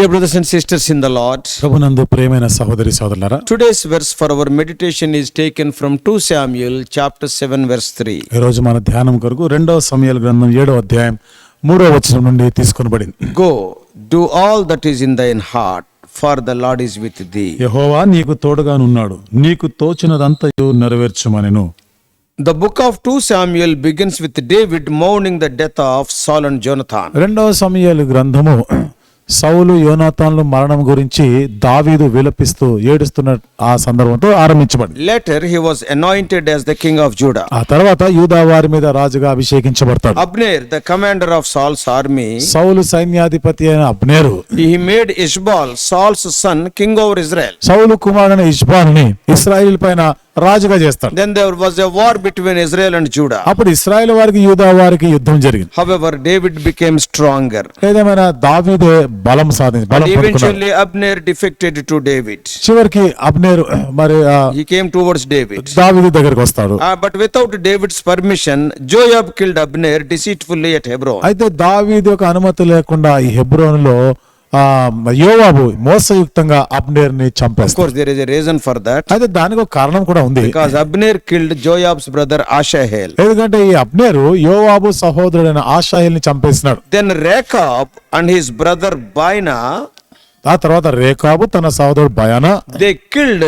Dear brothers and sisters in the Lord, ప్రభునందు ప్రియమైన సహోదరి సోదరులారా, today's verse for our meditation is taken from 2 Samuel chapter 7 verse 3. ఈ రోజు మన ధ్యానం కొరకు 2వ సమూయేలు గ్రంథం 7వ అధ్యాయం 3వ వచనం నుండి తీసుకొనబడింది. Go, do all that is in thine heart, for the Lord is with thee. యెహోవా నీకు తోడుగానున్నాడు, నీకు తోచినదంతయు నెరవేర్చుమనెను. The book of 2 Samuel begins with David mourning the death of Saul and Jonathan. 2వ సమూయేలు గ్రంథము సౌలు యోనాతానుల మరణం గురించి దావీదు విలపిస్తూ ఏడుస్తున్న ఆ సందర్భంతో ఆరంభించబడింది. Later he was anointed as the king of Judah. ఆ తర్వాత యూదా వారి మీద రాజుగా అభిషేకించబడతాడు. Abner, the commander of Saul's army, సౌలు సైన్యాధిపతి అయిన అబ్నేరు, he made Ishbaal, Saul's son, king over Israel. సౌలు కుమారుడైన ఇష్బాల్ని ఇశ్రాయేలు పైన రాజుగా చేస్తాడు. Then there was a war between Israel and Judah. అప్పుడు ఇశ్రాయేలు వారికి యూదా వారికి యుద్ధం జరిగింది. However, David became stronger. ఏదేమైనా దావీదే బలం And eventually Abner defected to David. చివరికి అబ్నేరు మరి He came towards David. దావీదు దగ్గరికి వస్తాడు. But without David's permission, Joab killed Abner deceitfully at Hebron. అయితే దావీదు యొక్క అనుమతి లేకుండా ఈ హెబ్రోనులో యోవాబు మోసయుక్తంగా అబ్నేర్ని Of చంపేస్తాడు. course, there is a reason for that. అయితే దానికి ఒక కారణం కూడా ఉంది. Because Abner killed Joab's brother Asahel. ఎందుకంటే ఈ అబ్నేరు యోవాబు సహోదరుడైన ఆషాయేల్ని చంపేసినాడు. Then Rechab and his brother Baina, ఆ తర్వాత రేకాబు తన సహోదరుడు బయానా they killed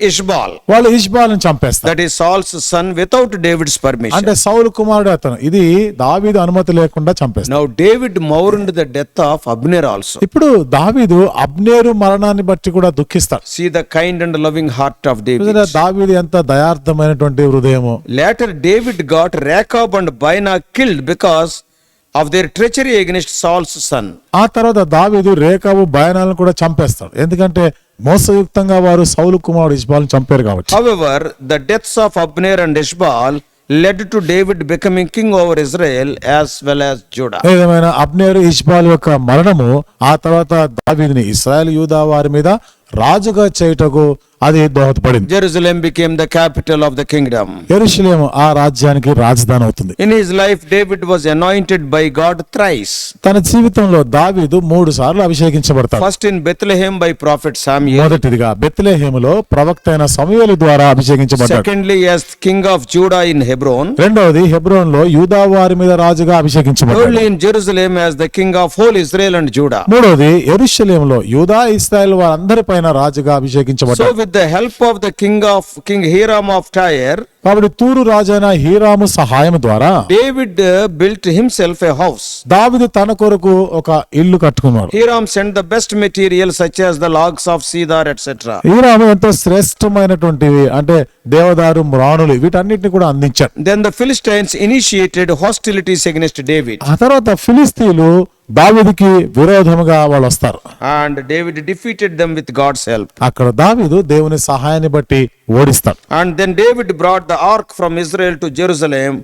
Ishbaal. వాళ్ళు ఇష్బాల్ని చంపేస్తారు. That is Saul's son without David's permission. అంటే సౌలు కుమారుడు అతను. ఇది దావీదు అనుమతి లేకుండా చంపేస్తాడు. Now David mourned the death of Abner also. ఇప్పుడు దావీదు అబ్నేరు మరణాన్ని బట్టి కూడా దుఃఖిస్తాడు. See the kind and loving heart of David. దావీదు ఎంత దయార్థమైనటువంటి హృదయము. Later David got Rechab and Baina killed because of their treachery against Saul's son. ఆ తర్వాత దావీదు రేకాబు బయనాలను కూడా చంపేస్తాడు. ఎందుకంటే మోసయుక్తంగా వారు సౌలు కుమారుడు ఇష్బాల్ని చంపారు కాబట్టి. However, the deaths of Abner and Ishbaal led to David becoming king over Israel as well as Judah. ఏదేమైనా అబ్నేరు ఇష్బాల్ యొక్క మరణము ఆ తర్వాత దావీదుని ఇశ్రాయేలు యూదా వారి మీద రాజుగా చేయుటకు అది దోహదపడింది. Jerusalem became the capital of the kingdom. యెరూషలేము ఆ రాజ్యానికి రాజధాని అవుతుంది. In his life, David was anointed by God thrice. తన జీవితంలో దావీదు 3 సార్లు అభిషేకించబడతాడు. First in Bethlehem by prophet Samuel. మొదటిదిగా బెత్లెహేములో ప్రవక్త అయిన సమూయేలు ద్వారా అభిషేకించబడ్డాడు. Secondly, as king of Judah in Hebron. రెండవది హెబ్రోన్లో యూదా వారి మీద రాజుగా అభిషేకించబడ్డాడు. Thirdly, in Jerusalem as the king of whole Israel and Judah. మూడవది యెరూషలేములో యూదా ఇశ్రాయేలు వారందరిపైన రాజుగా అభిషేకించబడ్డాడు. So with the help of the king Hiram of Tyre, కాబట్టి తూరు రాజైన హీరాము సహాయం ద్వారా David built himself a house. దావీదు తన కొరకు ఒక ఇల్లు కట్టుకున్నాడు. Hiram sent the best material such as the logs of cedar etc. Hiram ఎంతో శ్రేష్టమైనటువంటివి అంటే దేవదారు మ్రాణులు వీటన్నిటిని కూడా అందించాడు. Then the Philistines initiated hostilities against David. ఆ తర్వాత ఫిలిస్తీన్లు దావీదుకి విరోధముగా వాళ్ళు వస్తారు. And David defeated them with God's help. అక్కడ దావీదు దేవుని సహాయాన్ని బట్టి ఓడిస్తాడు. And then David brought the ark from Israel to Jerusalem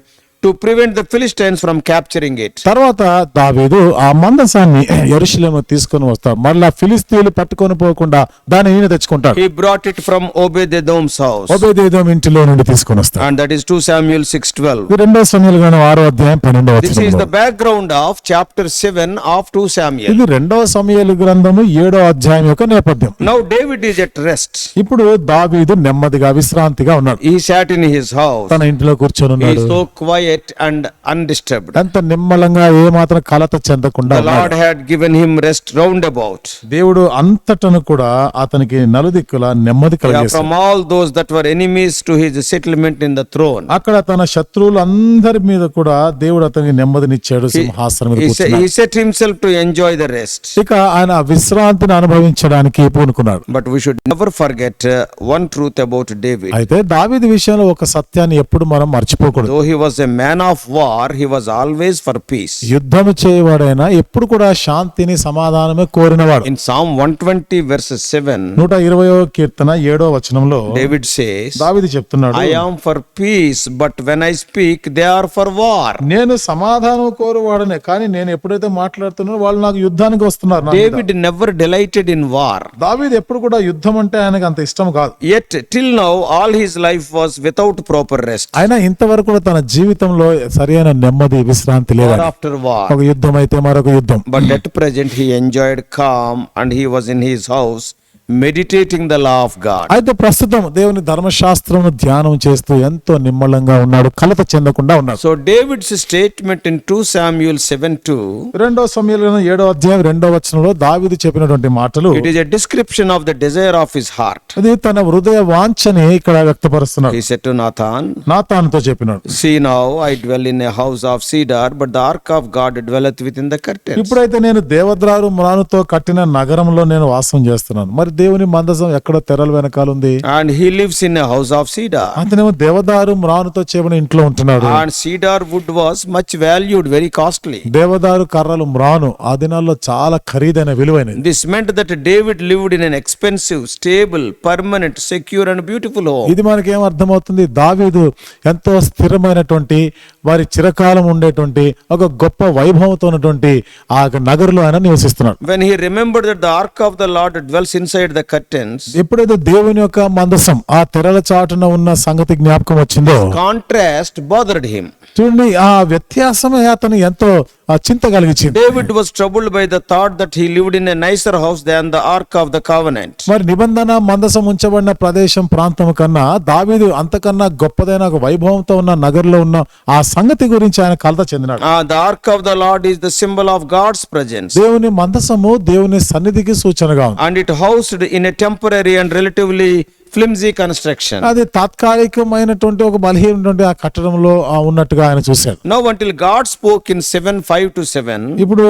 to prevent the Philistines from capturing it. తర్వాత దావీదు ఆ మందసాన్ని యెరూషలేము తీసుకొని వస్తాడు. మళ్ళా ఫిలిస్తీన్లు పట్టుకొని పోకుండా దాన్ని ఈయన తెచ్చుకుంటాడు. He brought it from Obed-Edom's house. ఓబేదెదోము ఇంటిలో నుండి తీసుకొని వస్తాడు. And that is 2 Samuel 6:12. 2వ సమూయేలు గ్రంథం 6వ అధ్యాయం 12వ This is the వచనంలో background of chapter 7 of 2 Samuel. ఇది 2వ సమూయేలు గ్రంథము 7వ అధ్యాయం యొక్క నేపథ్యం. Now David is at rest. ఇప్పుడు దావీదు నెమ్మదిగా విశ్రాంతిగా ఉన్నాడు. He sat in his house. తన ఇంట్లో కూర్చొని He ఉన్నాడు. is so quiet and undisturbed. ఎంత నిమ్మలంగా ఏ మాత్రం కలత చెందకుండా The Lord ఉన్నాడు. had given him rest round about. దేవుడు అంతటను కూడా అతనికి నలుదిక్కులా నెమ్మది కలిగేశాడు. From all those that were enemies to his settlement in the throne. అక్కడ తన శత్రువులందరి మీద కూడా దేవుడు అతనికి నెమ్మదినిచ్చాడు. సింహాసనం మీద He కూర్చున్నాడు. set himself to enjoy the rest. ఇక ఆయన విశ్రాంతిని అనుభవించడానికి పూనుకున్నాడు. But we should never forget one truth about David. అయితే దావీదు విషయంలో ఒక సత్యాన్ని ఎప్పుడు మనం మర్చిపోకూడదు. Though he was a man of war, he was always for peace. యుద్ధము చేయవాడైనా ఎప్పుడు కూడా శాంతిని సమాధానమే కోరినవాడు. In Psalm 120 verse 7, 120వ కీర్తన 7వ వచనంలో David says, దావీదు చెప్తున్నాడు, I am for peace, but when I speak, they are for war. నేను సమాధానం కోరువాడనే, కానీ నేను ఎప్పుడైతే మాట్లాడుతున్నానో వాళ్ళు నాకు యుద్ధానికి వస్తున్నారు. నా మీద. David never delighted in war. దావీదు ఎప్పుడు కూడా యుద్ధం అంటే ఆయనకు అంత ఇష్టం కాదు. Yet till now all his life was without proper rest. ఆయన ఇంతవరకు కూడా తన జీవితం జీవితంలో సరైన నెమ్మది విశ్రాంతి war లేదు. after war. ఒక యుద్ధం అయితే మరొక యుద్ధం. But at present he enjoyed calm and he was in his house meditating the law of God. అయితే ప్రస్తుతం దేవుని ధర్మశాస్త్రం ధ్యానం చేస్తూ ఎంతో నిమ్మలంగా ఉన్నాడు, కలత చెందకుండా ఉన్నాడు. So David's statement in 2 Samuel 7:2, 2 సమూయేలు 7వ అధ్యాయం 2వ వచనంలో దావీదు చెప్పినటువంటి మాటలు, it is a description of the desire of his heart. అది తన హృదయ వాంఛని ఇక్కడ వ్యక్తపరుస్తున్నాడు. He said to Nathan, నాతానుతో చెప్పినాడు, see now I dwell in a house of cedar, but the ark of God dwelleth within the curtains. ఇప్పుడైతే నేను దేవద్రారు మ్రానుతో కట్టిన నగరంలో నేను వాసం చేస్తున్నాను, మరి దేవుని మందసం ఎక్కడ తెరల వెనకాల ఉంది. And he lives in a house of cedar. అతనేమో దేవదారు మ్రానుతో చేయబడిన ఇంట్లో ఉంటున్నాడు. And cedar wood was much valued, very costly. దేవదారు కర్రలు మ్రాను ఆ దినాల్లో చాలా ఖరీదైన విలువైనది. This meant that David lived in an expensive, stable, permanent, secure and beautiful home. ఇది మనకేం అర్థమవుతుంది? దావీదు ఎంతో స్థిరమైనటువంటి వారి చిరకాలం ఉండేటువంటి ఒక గొప్ప వైభవంతో ఉన్నటువంటి ఆ నగరులో ఆయన నివసిస్తున్నాడు. When he remembered that the ark of the Lord dwells inside the curtains, ఎప్పుడైతే దేవుని యొక్క మందసం ఆ తెరల చాటున ఉన్న సంగతి జ్ఞాపకం వచ్చిందో, contrast bothered him. చూడండి ఆ వ్యత్యాసమే అతను ఎంతో చింత కలిగించింది. David was troubled by the thought that he lived in a nicer house than the ark of the covenant. మరి నిబంధన మందసం ఉంచబడిన ప్రదేశం ప్రాంతం కన్నా దావీదు అంతకన్నా గొప్పదైన ఒక వైభవంతో ఉన్న నగరంలో ఉన్న ఆ సంగతి గురించి ఆయన కలత చెందినాడు. The ark of the Lord is the symbol of God's presence. దేవుని మందసము దేవుని సన్నిధికి సూచనగా ఉంది. And it housed in a temporary and relatively flimsy construction. అది తాత్కాలికమైనటువంటి ఒక బలహీనటువంటి ఆ కట్టడంలో ఉన్నట్టుగా ఆయన చూశాడు. Now until God spoke in 7:5-7, ఇప్పుడు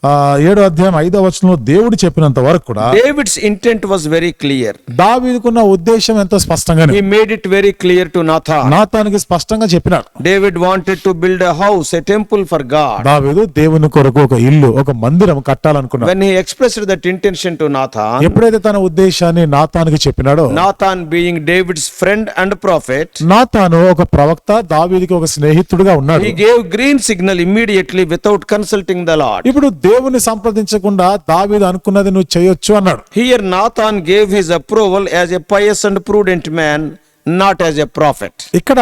7వ అధ్యాయం 5వ వచనంలో దేవుడు చెప్పినంత వరకు కూడా David's intent was very clear. దావీదుకున్న ఉద్దేశం ఎంతో స్పష్టంగానే He made it very clear to Nathan. నాతానికి స్పష్టంగా చెప్పినాడు. David wanted to build a house, a temple for God. దావీదు దేవుని కొరకు ఒక ఇల్లు, ఒక మందిరం కట్టాలనుకున్నాడు. When he expressed that intention to Nathan, ఎప్పుడైతే తన ఉద్దేశాన్ని నాతానికి చెప్పినాడో, Nathan being David's friend and prophet, నాతాను ఒక ప్రవక్త, దావీదుకి ఒక స్నేహితుడుగా ఉన్నాడు. he gave green signal immediately without consulting the Lord. ఇప్పుడు దేవుని సంప్రదించకుండా దావీదు అనుకున్నది నువ్వు చేయొచ్చు అన్నాడు. Here Nathan gave his approval as a pious and prudent man, not as a prophet. ఇక్కడ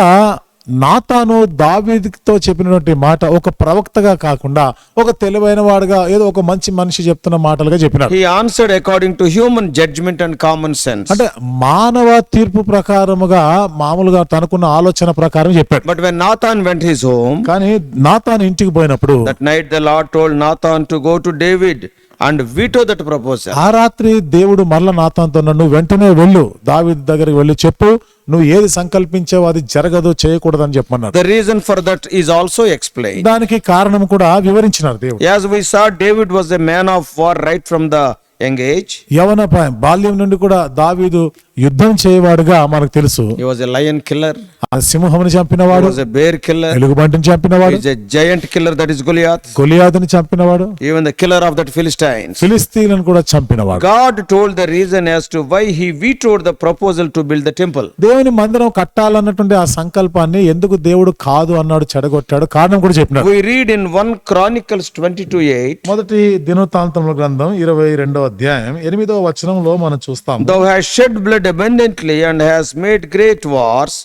నాతాను దావీదుతో చెప్పినటువంటి మాట ఒక ప్రవక్తగా కాకుండా ఒక తెలివైన వాడుగా ఏదో ఒక మంచి మనిషి చెప్తున్న మాటలుగా చెప్పినాడు. He answered according to human judgment and common sense. అంటే మానవ తీర్పు ప్రకారముగా మామూలుగా తనకున్న ఆలోచన ప్రకారం చెప్పాడు. But when Nathan went his home, కానీ నాతాను ఇంటికి పోయినప్పుడు that night the Lord told Nathan to go to David and veto that proposal. ఆ రాత్రి దేవుడు మరల నాతానుతో నువ్వు వెంటనే వెళ్ళు, దావీదు దగ్గరికి వెళ్ళి చెప్పు, నువ్వు ఏది సంకల్పించావో అది జరగదు, చేయకూడదని చెప్పమన్నాడు. The reason for that is also explained. దానికి కారణం కూడా వివరించినారు దేవుడు. As we saw, David was a man of war right from the young age. యవన బాల్యం నుండి కూడా దావీదు యుద్ధం చేయవాడుగా మనకు తెలుసు. He was a lion killer. ఆ సింహముని He చంపినవాడు, was a bear killer. ఎలుగుబంటిని చంపినవాడు, He is a giant killer, that is Goliath. గొలియాదుని చంపినవాడు, Even the killer of that Philistines. ఫిలిస్తీన్లను కూడా చంపినవాడు. God told the reason as to why he vetoed the proposal to build the temple. దేవుని మందిరం కట్టాలన్నటువంటి ఆ సంకల్పాన్ని ఎందుకు దేవుడు కాదు అన్నాడు, చెడగొట్టాడు, కారణం కూడా చెప్పినాడు. We read in 1 Chronicles 22:8, మొదటి దినవృత్తాంతముల గ్రంథం 22వ అధ్యాయం 8వ వచనంలో మనం చూస్తాం. Thou hast shed blood abundantly and hast made great wars.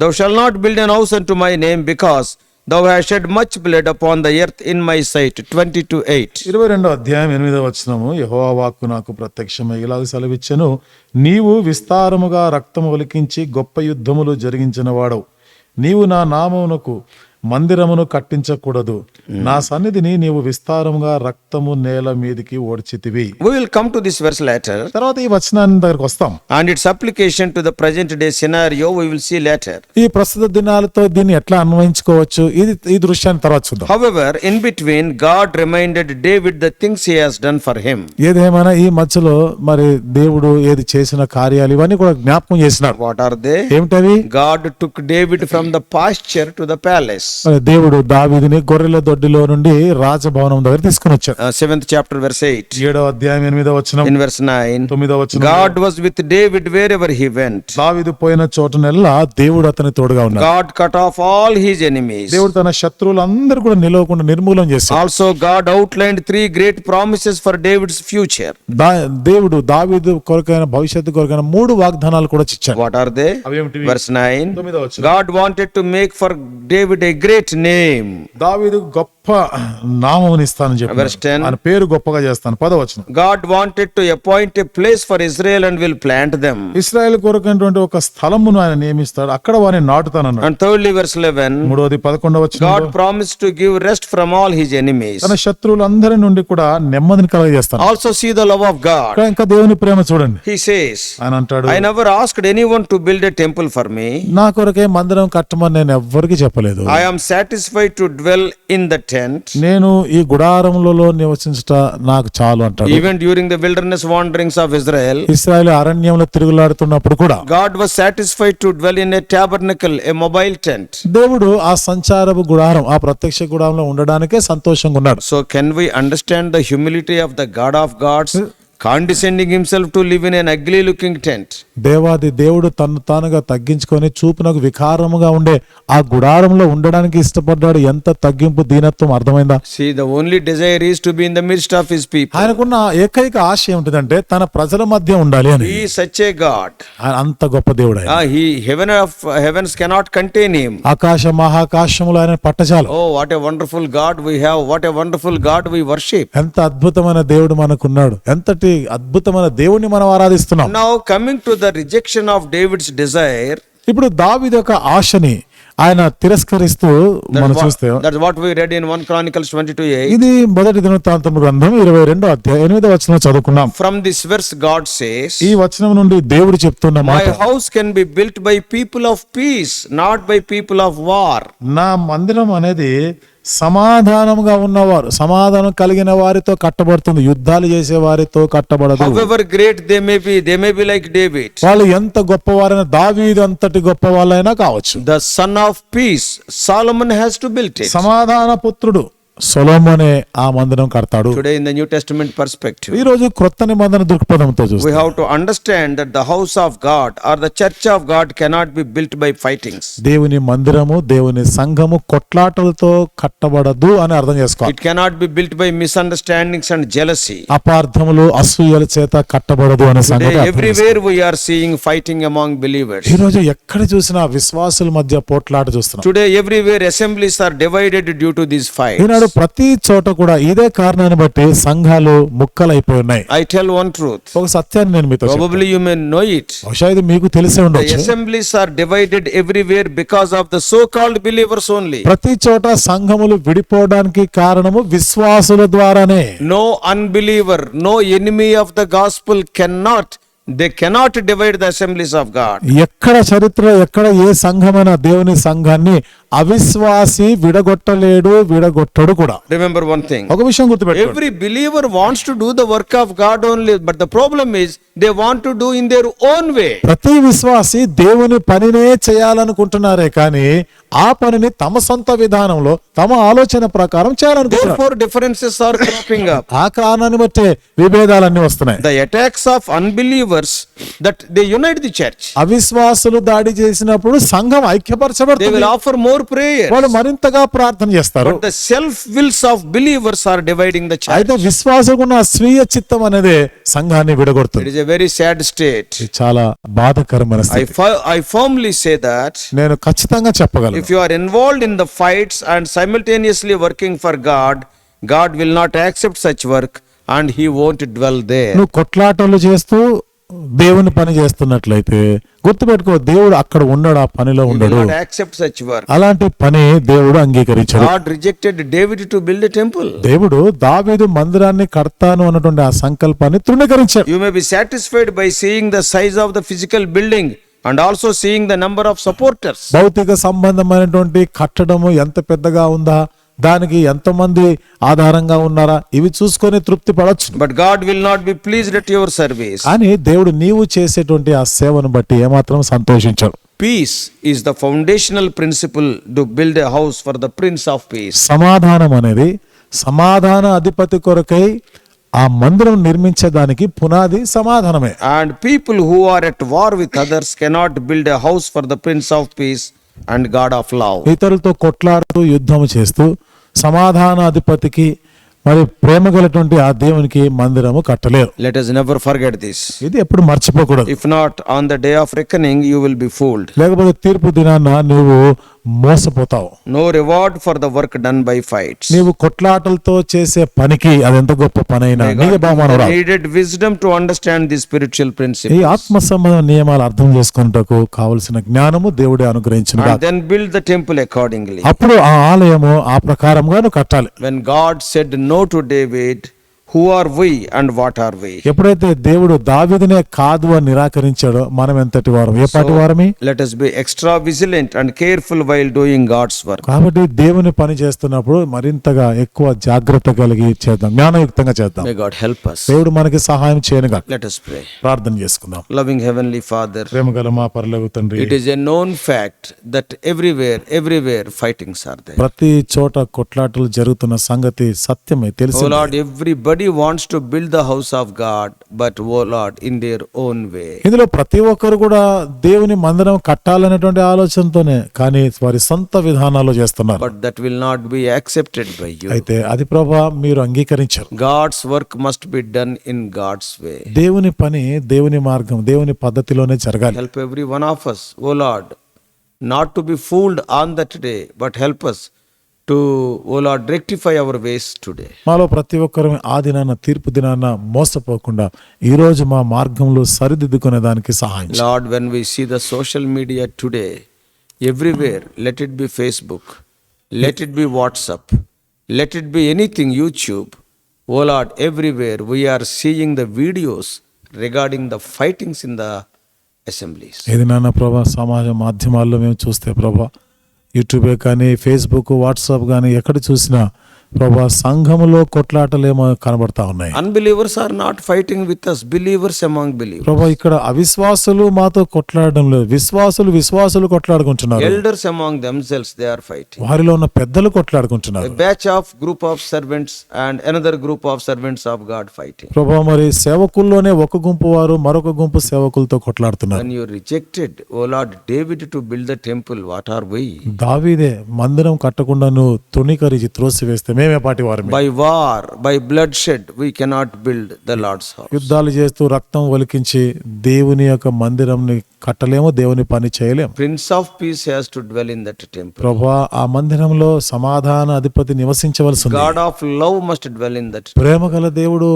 Thou shalt not build an house unto my name, because thou hast shed much blood upon the earth in my sight. 22:8. 22వ అధ్యాయం 8వ వచనము, యెహోవా వాక్కు నాకు ప్రత్యక్షమై ఇలాగ సెలవిచ్చెను, నీవు విస్తారముగా రక్తము ఒలికించి గొప్ప యుద్ధములు జరిగించిన వాడవు. నీవు నా నామమునకు మందిరమును కట్టించకూడదు, నా సన్నిధిని నీవు విస్తారముగా రక్తము నేల మీదికి ఓడ్చితివి. We will come to this verse later, తర్వాత ఈ వచనాన్ని దగ్గరకు వస్తాం. and its application to the present day scenario we will see later. ఈ ప్రస్తుత దినాలతో దీన్ని ఎట్లా అన్వయించుకోవచ్చు, ఈ దృశ్యాన్ని తర్వాత చూద్దాం. However, in between, God reminded David the things he has done for him. ఏదేమైనా ఈ మధ్యలో మరి దేవుడు ఏది చేసిన కార్యాలు ఇవన్నీ కూడా జ్ఞాపకం చేసినాడు. What are they? ఏమిటవి? God took David from the pasture to the palace. మరి దేవుడు దావీదుని గొర్రెల దొడ్డిలో నుండి రాజభవనం దగ్గర తీసుకుని వచ్చాడు. 7th chapter verse 8. 7వ అధ్యాయం 8వ వచనం, In verse 9, 9వ వచనం, God was with David wherever he went. దావీదు పోయిన చోటనెల్లా దేవుడు అతని తోడుగా ఉన్నాడు. God cut off all his enemies. దేవుడు తన శత్రువులందరూ కూడా నిలవకుండా నిర్మూలన చేశాడు. Also God outlined 3 great promises for David's future. దేవుడు దావీదు కొరకైన భవిష్యత్తు కొరకైన 3 వాగ్దానాలు కూడా ఇచ్చాడు. What are they? అవేమిటివి? Verse 9, 9వ వచనం, God wanted to make for David a great name. దావీదు గొప్ప నామముని ఇస్తానని చెప్పాడు. Verse 10, ఆయన పేరు గొప్పగా చేస్తాను. 10వ వచనం, God wanted to appoint a place for Israel and will plant them. ఇశ్రాయేలు కొరకైనటువంటి ఒక స్థలమును ఆయన నియమిస్తాడు, అక్కడ వారిని నాటుతానన్నాడు. And thirdly, verse 11, 3వది 11వ వచనం, God promised to give rest from all his enemies. తన శత్రువులందరి నుండి కూడా నెమ్మదిని కలగజేస్తాను. Also see the love of God. ఇక్కడ ఇంకా దేవుని ప్రేమ చూడండి. He says, ఆయన అంటాడు, I never asked anyone to build a temple for me. నా కొరకే మందిరం కట్టమని నేను ఎవ్వరికి చెప్పలేదు. I am satisfied to dwell in the tent. నేను ఈ గుడారములలో నివసించుట నాకు చాలు అంటాడు. Even during the wilderness wanderings of Israel, ఇశ్రాయేలు అరణ్యంలో తిరుగులాడుతున్నప్పుడు కూడా God was satisfied to dwell in a tabernacle, a mobile tent. దేవుడు ఆ సంచారపు గుడారం, ఆ ప్రత్యక్ష గుడారంలో ఉండడానికే సంతోషంగా ఉన్నాడు. So can we understand the humility of the God of gods condescending himself to live in an ugly looking tent? దేవాది దేవుడు తను తానుగా తగ్గించుకొని చూపునకు వికారముగా ఉండే ఆ గుడారంలో ఉండడానికి ఇష్టపడ్డాడు. ఎంత తగ్గింపు, దీనత్వం అర్థమైందా? See, the only desire is to be in the midst of his people. ఆయనకున్న ఏకైక ఆశ ఏమిటిదంటే తన ప్రజల మధ్య ఉండాలి అని. He is such a God. ఆయన అంత గొప్ప దేవుడు ఆయన. Heavens cannot contain him. ఆకాశ మహాకాశములు ఆయన పట్టచాలు. Oh, what a wonderful God we have. What a wonderful God we worship. ఎంత అద్భుతమైన దేవుడు మనకున్నాడు, ఎంతటి అద్భుతమైన దేవుణ్ణి మనం ఆరాధిస్తున్నాం. Now coming to the rejection of David's desire, ఇప్పుడు దావీదు యొక్క ఆశని ఆయన తిరస్కరిస్తూ మనం చూస్తే, that's what we read in 1 Chronicles 22:8. ఇది మొదటి దినవృత్తాంతము గ్రంథం 22వ అధ్యాయం 8వ వచనం చదువుకున్నాం. From this verse God says, ఈ వచనం నుండి దేవుడు చెప్తున్న my మాట, house can be built by people of peace, not by people of war. నా మందిరం అనేది సమాధానంగా ఉన్నవారు, సమాధానం కలిగిన వారితో కట్టబడుతుంది, యుద్ధాలు చేసే వారితో కట్టబడదు. However great they may be like David. వాళ్ళు ఎంత గొప్పవారైనా, దావీదు అంతటి గొప్ప వాళ్ళైనా కావచ్చు. The son of peace, Solomon has to build it. సమాధాన పుత్రుడు సొలొమోనే ఆ మందిరం కడతాడు. Today in the New Testament perspective, ఈ రోజు క్రొత్త నిబంధన దృక్పథంతో we చూస్తాం. have to understand that the house of God or the church of God cannot be built by fightings. దేవుని మందిరము, దేవుని సంఘము కొట్లాటలతో కట్టబడదు అని అర్థం చేసుకోవాలి. It cannot be built by misunderstandings and jealousy. అపార్థములు, అసూయల చేత కట్టబడదు అనే సంగతి Today అర్థం చేసుకోవాలి. everywhere we are seeing fighting among believers. ఈ రోజు ఎక్కడ చూసినా విశ్వాసుల మధ్య పోట్లాట చూస్తున్నాం. Today everywhere assemblies are divided due to these fights. ఈనాడు ప్రతి చోట కూడా ఇదే కారణాన్ని బట్టి సంఘాలు ముక్కలైపోయి ఉన్నాయి. I tell one truth. ఒక సత్యాన్ని నేను మీతో చెప్తాను. Probably you may know it. బహుశా ఇది మీకు తెలిసే The ఉండొచ్చు. assemblies are divided everywhere because of the so-called believers only. ప్రతి చోట సంఘములు విడిపోవడానికి కారణము విశ్వాసుల ద్వారానే. No unbeliever, no enemy of the gospel they cannot divide the assemblies of God. ఎక్కడ చరిత్ర, ఎక్కడ ఏ సంఘమైన దేవుని సంఘాన్ని అవిశ్వాసి విడగొట్టడు కూడా. Remember one thing. ఒక విషయం గుర్తుపెట్టుకోండి. Every believer wants to do the work of God only, but the problem is they want to do in their own way. ప్రతి విశ్వాసి దేవుని పనినే చేయాలనుకుంటున్నారే కానీ ఆ పనిని తమ సొంత విధానంలో, తమ ఆలోచన ప్రకారం చేయాలనుకుంటున్నారు. Therefore differences are cropping up. ఆ కారణాన్ని బట్టే విభేదాలన్నీ వస్తున్నాయి. The attacks of unbelievers that they unite the church. అవిశ్వాసులు దాడి చేసినప్పుడు సంఘం They ఐక్యపరచబడుతుంది. will offer more prayers. వాళ్ళు మరింతగా ప్రార్థన చేస్తారు. But the self wills of believers are dividing the church. అయితే విశ్వాసకున్న స్వీయ చిత్తం అనేది సంఘాన్ని It విడగొడుతుంది. is a very sad state. ఇది చాలా బాధాకరమైన స్థితి. I firmly say that నేను ఖచ్చితంగా చెప్పగలను, if you are involved in the fights and simultaneously working for God, God will not accept such work and he won't dwell there. నువ్వు కొట్లాటలు చేస్తూ దేవుని పని చేస్తున్నట్లయితే గుర్తుపెట్టుకో, దేవుడు అక్కడ ఉండడు, ఆ పనిలో He will ఉండడు. not accept such work. అలాంటి పని దేవుడు అంగీకరించాడు. God rejected David to build a temple. దేవుడు దావీదు మందిరాన్ని కడతాను అన్నటువంటి ఆ సంకల్పాన్ని తృణీకరించాడు. You may be satisfied by seeing the size of the physical building and also seeing the number of supporters. భౌతిక సంబంధమైనటువంటి కట్టడము ఎంత పెద్దగా ఉందా, దానికి ఎంతమంది ఆధారంగా ఉన్నారా, ఇవి చూసుకొని తృప్తి పడొచ్చు. But God will not be pleased at your service. కానీ దేవుడు నీవు చేసేటువంటి ఆ సేవను బట్టి ఏమాత్రం సంతోషించాడు. Peace is the foundational principle to build a house for the Prince of Peace. సమాధానం అనేది సమాధాన అధిపతి కొరకై ఆ మందిరం నిర్మించడానికి పునాది సమాధానమే. And people who are at war with others cannot build a house for the Prince of Peace and God of love. ఇతరులతో కొట్లాడుతూ యుద్ధం చేస్తూ సమాధాన అధిపతికి మరి ప్రేమ గలటువంటి ఆ దేవునికి మందిరము కట్టలేరు. Let us never forget this. ఇది ఎప్పుడు మర్చిపోకూడదు. If not, on the day of reckoning you will be fooled. లేకపోతే తీర్పు దినాన నువ్వు మోసపోతావు. No reward for the work done by fights. నీవు కొట్లాటలతో చేసే పనికి అది ఎంత గొప్ప పనైనా నీకు బహుమానం రాదు. Needed wisdom to understand the spiritual ఈ principles. ఆత్మ సంబంధ నియమాలు అర్థం చేసుకున్నటకు కావలసిన జ్ఞానము దేవుడే అనుగ్రహించును And గాక. then build the temple accordingly. అప్పుడు ఆ ఆలయము ఆ ప్రకారంగా నువ్వు కట్టాలి. When God said no to David, who are we and what are we? ఎప్పుడైతే దేవుడు దావీదునే కాదు అని నిరాకరించాడో మనం ఎంతటి వారం, ఏ పాటి వారమి? Let us be extra vigilant and careful while doing God's work. కాబట్టి దేవుని పని చేస్తున్నప్పుడు మరింతగా ఎక్కువ జాగ్రత్త కలిగి చేద్దాం, జ్ఞానయుక్తంగా చేద్దాం. May God help us. దేవుడు మనకి సహాయం చేయనుగా. Let us pray. ప్రార్థన చేసుకుందాం. Loving Heavenly Father, ప్రేమగల మా పరలోక తండ్రి, it is a known fact that everywhere fightings are there. ప్రతి చోట కొట్లాటలు జరుగుతున్న సంగతి సత్యమే తెలుసు. Oh Lord, everybody wants to build the house of God, but oh Lord, in their own way. ఇందులో ప్రతి ఒక్కరు కూడా దేవుని మందిరం కట్టాలనేటువంటి ఆలోచనతోనే, కానీ వారి సొంత విధానాలు చేస్తున్నారు. But that will not be accepted by you. అయితే అది ప్రభా మీరు అంగీకరించారు. God's work must be done in God's way. దేవుని పని దేవుని మార్గం దేవుని పద్ధతిలోనే జరగాలి. Help every one of us, oh Lord, not to be fooled on that day, but help us to, oh Lord, rectify our ways today. మాలో ప్రతి ఒక్కరు ఆ దినాన తీర్పు దినాన మోసపోకుండా ఈ రోజు మా మార్గంలో సరిదిద్దుకునే దానికి సహాయం చేయండి. Lord, when we see the social media today, everywhere, let it be Facebook, let it be WhatsApp, let it be anything, YouTube, oh Lord, everywhere we are seeing the videos regarding the fightings in the assemblies. ఏది నాన్న ప్రభా సమాజ మాధ్యమాల్లో మేము చూస్తే ప్రభా యూట్యూబే కానీ Facebook WhatsApp కానీ ఎక్కడ చూసినా ప్రభా సంఘములో కొట్లాటలేమో కనబడతా ఉన్నాయి. Unbelievers are not fighting with us, believers among believers. ప్రభా ఇక్కడ అవిశ్వాసులు మాతో కొట్లాడడం లేదు, విశ్వాసులు కొట్లాడుకుంటున్నారు. Elders among themselves they are fighting. వారిలో ఉన్న పెద్దలు కొట్లాడుకుంటున్నారు. A batch of group of servants and another group of servants of God fighting. ప్రభా మరి సేవకుల్లోనే ఒక గుంపు వారు మరొక గుంపు సేవకులతో కొట్లాడుతున్నారు. When you rejected, oh Lord, David to build the temple, what are we? దావీదే మందిరం కట్టకుండా నువ్వు తుణికరించి త్రోసివేస్తే మేమే పాటి వారమే. By war, by bloodshed, we cannot build the Lord's house. యుద్ధాలు చేస్తూ రక్తం ఒలికించి దేవుని యొక్క మందిరంని కట్టలేము, దేవుని పని చేయలేము. Prince of Peace has to dwell in that temple. ప్రభా ఆ మందిరంలో సమాధాన అధిపతి నివసించవలసింది. God of love must dwell in that. ప్రేమ గల దేవుడు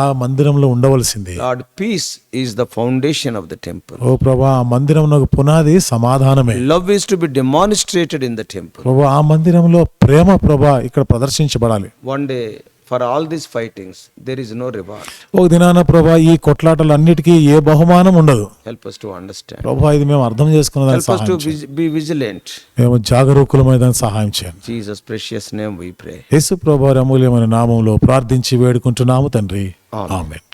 ఆ మందిరంలో ఉండవలసింది. Lord, peace is the foundation of the temple. ఓ ప్రభా ఆ మందిరంలో పునాది సమాధానమే. Love is to be demonstrated in the temple. ప్రభా ఆ మందిరంలో ప్రేమ ప్రభా ఇక్కడ ప్రదర్శించబడాలి. One day, for all these fightings, there is no reward. ఒక దినాన ప్రభా ఈ కొట్లాటలన్నిటికీ ఏ బహుమానం ఉండదు. Help us to understand. ప్రభా ఇది మేము అర్థం చేసుకున్నదానికి Help us సహాయం to చేయండి. be vigilant. మేము జాగరూకులమైన దానికి సహాయం చేయండి. Jesus' precious name we pray. యేసు ప్రభు అమూల్యమైన నామములో ప్రార్థించి వేడుకుంటున్నాము తండ్రి. Amen. Amen.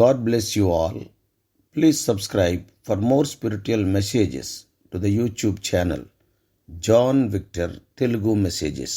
God bless you all. Please subscribe for more spiritual messages to the YouTube channel John Victor Telugu Messages.